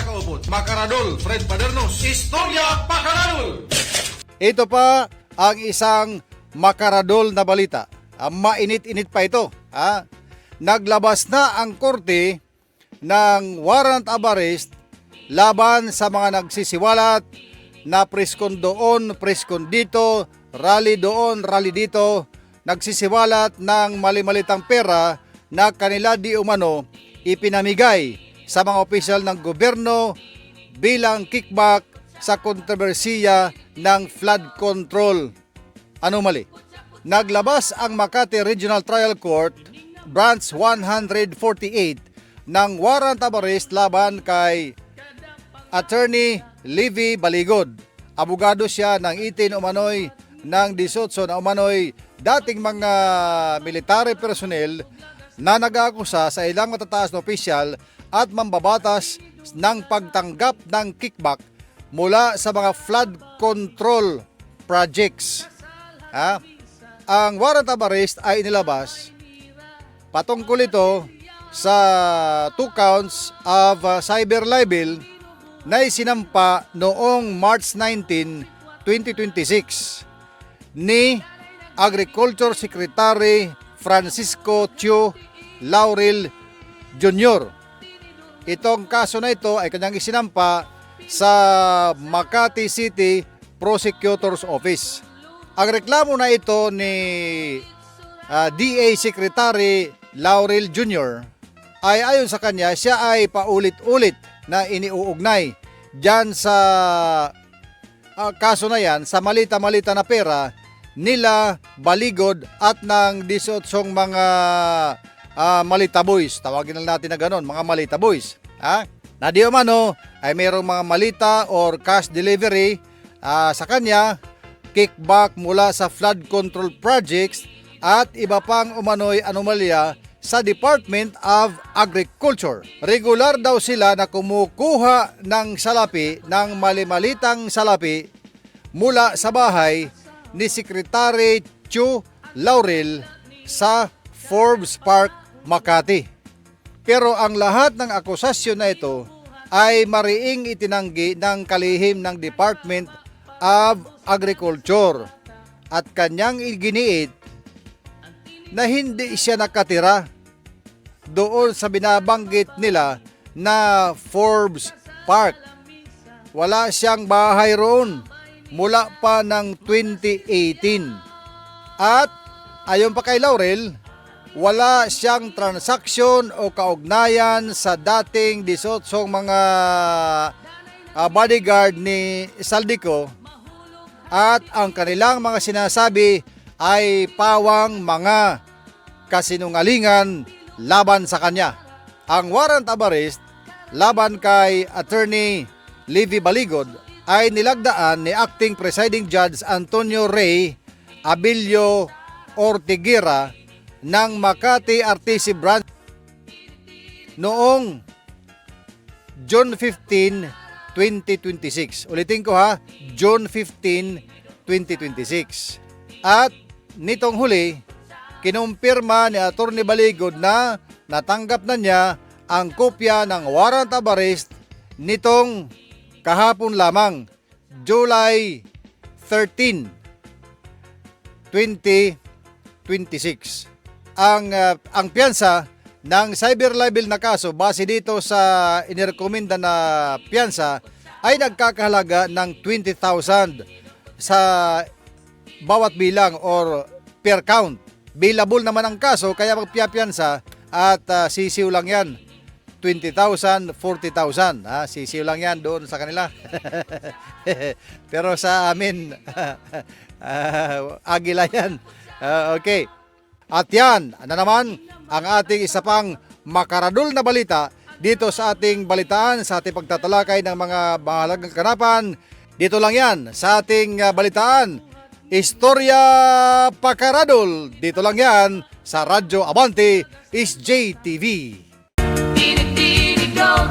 nakaupot. Makaradol, Fred Padernos, Istorya Pakaradol! Ito pa ang isang makaradol na balita. Mainit-init pa ito. Naglabas na ang korte ng warrant of arrest laban sa mga nagsisiwalat na preskon doon, preskon dito, rally doon, rally dito, nagsisiwalat ng mali-malitang pera na kanila di umano ipinamigay sa mga opisyal ng gobyerno bilang kickback sa kontrobersiya ng flood control. Ano mali? Naglabas ang Makati Regional Trial Court Branch 148 ng warrant of arrest laban kay Attorney Livy Baligod. Abogado siya ng 18 umano'y ng 18 na umano'y dating mga military personnel na nag-aakusa sa ilang matataas na opisyal at mambabatas ng pagtanggap ng kickback mula sa mga flood control projects. Ang warrant of arrest ay inilabas patungkol ito sa 2 counts of cyber libel na isinampa noong March 19, 2026 ni Agriculture Secretary Francisco Chu Laurel Jr. Itong kaso na ito ay kanyang isinampa sa Makati City Prosecutor's Office. Ang reklamo na ito ni DA Secretary Laurel Jr. ay ayon sa kanya, siya ay paulit-ulit na iniuugnay dyan sa kaso na yan sa malita-malita na pera nila Baligod at ng 18 mga malita boys. Tawagin lang natin na ganon, mga malita boys. Na di umano ay mayroong mga malita or cash delivery sa kanya, kickback mula sa flood control projects at iba pang umano'y anomalya sa Department of Agriculture. Regular daw sila na kumukuha ng salapi, ng mali-malitang salapi mula sa bahay ni Secretary Chu Laurel sa Forbes Park, Makati. Pero ang lahat ng akusasyon na ito ay mariing itinanggi ng kalihim ng Department of Agriculture at kanyang iginiit na hindi siya nakatira doon sa binabanggit nila na Forbes Park. Wala siyang bahay roon mula pa ng 2018. At ayon pa kay Laurel, wala siyang transaksyon o kaugnayan sa dating 18 mga bodyguard ni Saldico at ang kanilang mga sinasabi ay pawang mga kasinungalingan laban sa kanya. Ang warrant of arrest laban kay Attorney Livy Baligod ay nilagdaan ni Acting Presiding Judge Antonio Rey Abilio Ortiguera ng Makati RTC Branch noong June 15, 2026. Ulitin ko June 15, 2026. At nitong huli, kinumpirma ni Atty. Baligod na natanggap na niya ang kopya ng warrant of arrest nitong kahapon lamang, July 13, 2026. Ang piyansa ng cyber libel na kaso base dito sa inirekomenda na piyansa ay nagkakahalaga ng 20,000 sa bawat bilang or per count. Billable naman ang kaso kaya magpiyapiyansa at sisiw lang yan. 20,000, 40,000. Sisiw lang yan doon sa kanila. Pero sa amin, agila yan. Okay. At yan, naman ang ating isa pang makaradol na balita dito sa ating balitaan, sa ating pagtatalakay ng mga mahalagang kanapan. Dito lang yan sa ating balitaan, Istorya Pakaradol. Dito lang yan sa Radyo Abante, SJTV. Did it go?